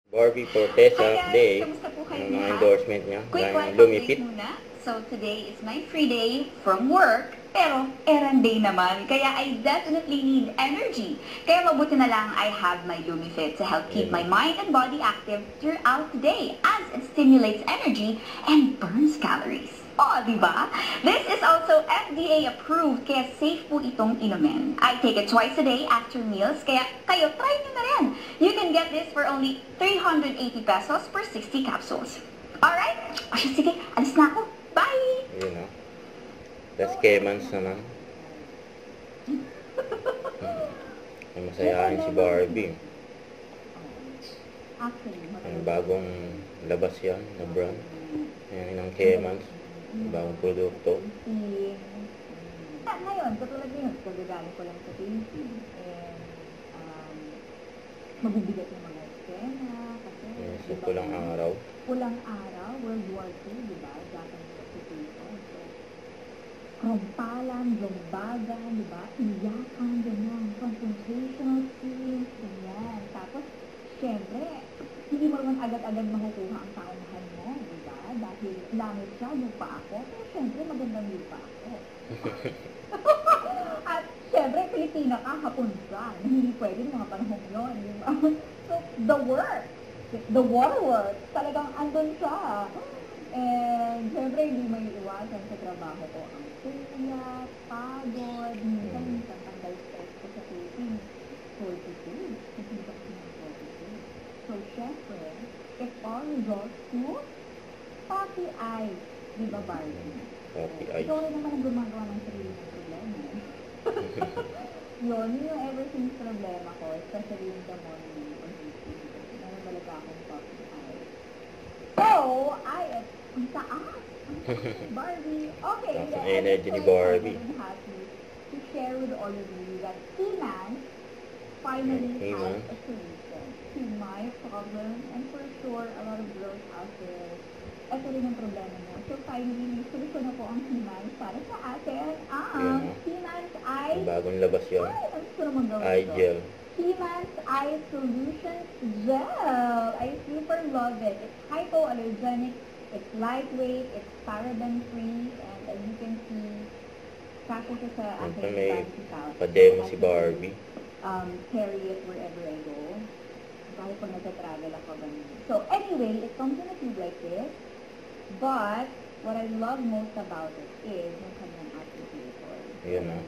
Barbie for Tessa Hi guys! update. Kamusta po kayo Ang mga lahat? endorsement niya. Quick Gaya ng life lumipit. update muna. So today is my free day from work. Pero errand day naman. Kaya I definitely need energy. Kaya mabuti na lang I have my Lumifit to help keep my mind and body active throughout the day as it stimulates energy and burns calories. Oh, di ba? This is also FDA approved, kaya safe po itong inumin. I take it twice a day after meals, kaya kayo try nyo na rin. You can get this for only 380 pesos per 60 capsules. Alright? O siya, sige, alis na ako. Bye! Yun o. That's Kemans naman. Ay, masayahin si Barbie. Ang bagong labas yan na brand. Ayan ang Kemans. Bagong produkto. Ngayon, katulad ngayon, kagagaling ko lang sa Philippines. And, mabibigat yung mga eksena. Kasi, Sa pulang araw. Pulang araw, World War II, di ba? Japanese occupation. So, krompalan, lumbagan, di ba? Iyakan, ganyan. Confrontational scenes, ganyan. Tapos, syempre, hindi mo naman agad-agad makukuha ang paunahan mo, di ba? Dahil langit siya, lupa ako. So, syempre, magandang lupa ako. At, syempre, Pilipina ka, hapon ka. Hindi pwede mga panahon yun, di ba? So, the waterworks, talagang andun siya. And, syempre, hindi may iwasan sa trabaho ko. Ang puyat, pagod, minsan tanggal stress ko sa Philippines. Fortitude. Hindi ko kasi ng fortitude. So, syempre, it all results to puppy eyes. Di ba, Barbie? Puppy eyes. Ikaw rin naman ang gumagawa ng sarili ng problema. Yun yung ever since problema ko, especially in the morning or evening. Balaga akong puppy eyes. So, ang taas. Barbie. Okay, Taas then, ang energy ni Barbie. I'm happy to share with all of you that He-Man finally has a solution to my problem, and for sure, a lot of girls out there, ito rin ang problema mo. So finally, may solusyon na po ang He-Man para sa atin. He-Man's Eye. Bagong labas yun. Ay, ang gusto naman gawin Eye ito. gel. He-Man's Eye Solutions Gel. I super love it. It's hypoallergenic, it's lightweight, it's paraben-free, and as you can see, kasi siya sa aking May bank account. pa-demo si Barbie. Carry it wherever I go. Kahit pag nagta-travel ako ganun. So anyway, it comes in a tube like this. But, what I love most about it is yung kanyang applicator. Yun o.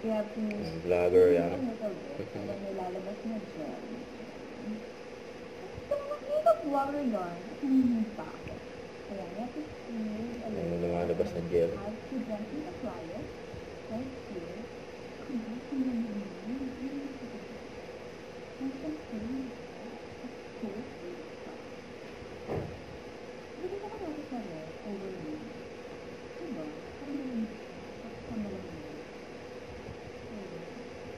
You have to Vlogger yan. a little bit, and then nilalabas na gel. Ito naman, makeup water yarn. Hindi pa ako. Ayan, you have to squeeze a little. Yung lumalabas na gel. I have to gently apply it. Right here.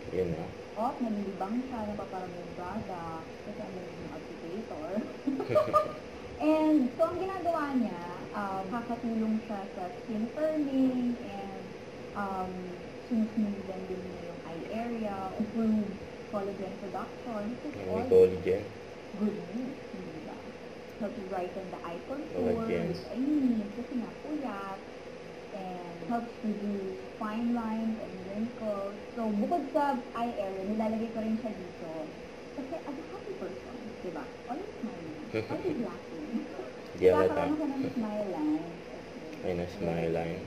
Yun o. Oh, nalilibang siya, napaparang yung product, kasi ano yung applicator. And, so ang ginagawa niya, kakatulong siya sa skin firming, and sinusmooth din niya yung eye area, improve collagen production. May collagen. Good news, hindi ba? Help to brighten the eye contour, Collagen. which I need, kasi nga puyat, and helps reduce fine lines and wrinkles. So, bukod sa eye area, nilalagay ko rin siya dito. Kasi as a happy person, di ba? Always smiling, always laughing. Di ako Kakaroon ka ng smile line. Ay, na smile line.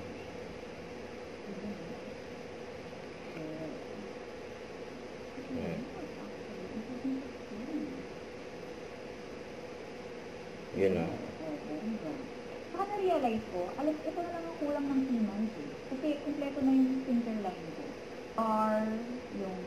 Yun o. Saka na-realize ko, alam, ito na lang ang kulang ng He-Man's eh. Kasi kompleto na yung skincare line ko. Yung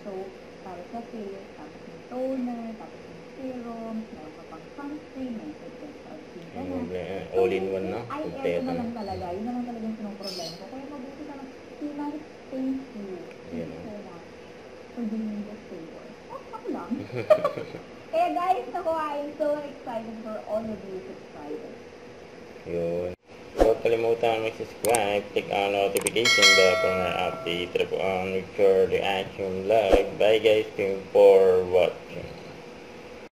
soap para sa face, tapos yung toner, tapos yung serum, meron ka pang sunscreen, may essential skincare na. All in one na. Eye area Kompleto na na. lang talaga. Yun na lang talaga yung problema ko. Kaya mabuti na lang, He-Man's, thank you. Thank you so much for doing this favor. Oh, ako lang. Kaya guys, ako, I'm so excited for all of you subscribers. Yun. Huwag kalimutan mag-subscribe, click on notification bell para ma-update po ang future reaction vlog. Bye guys, thank you for watching.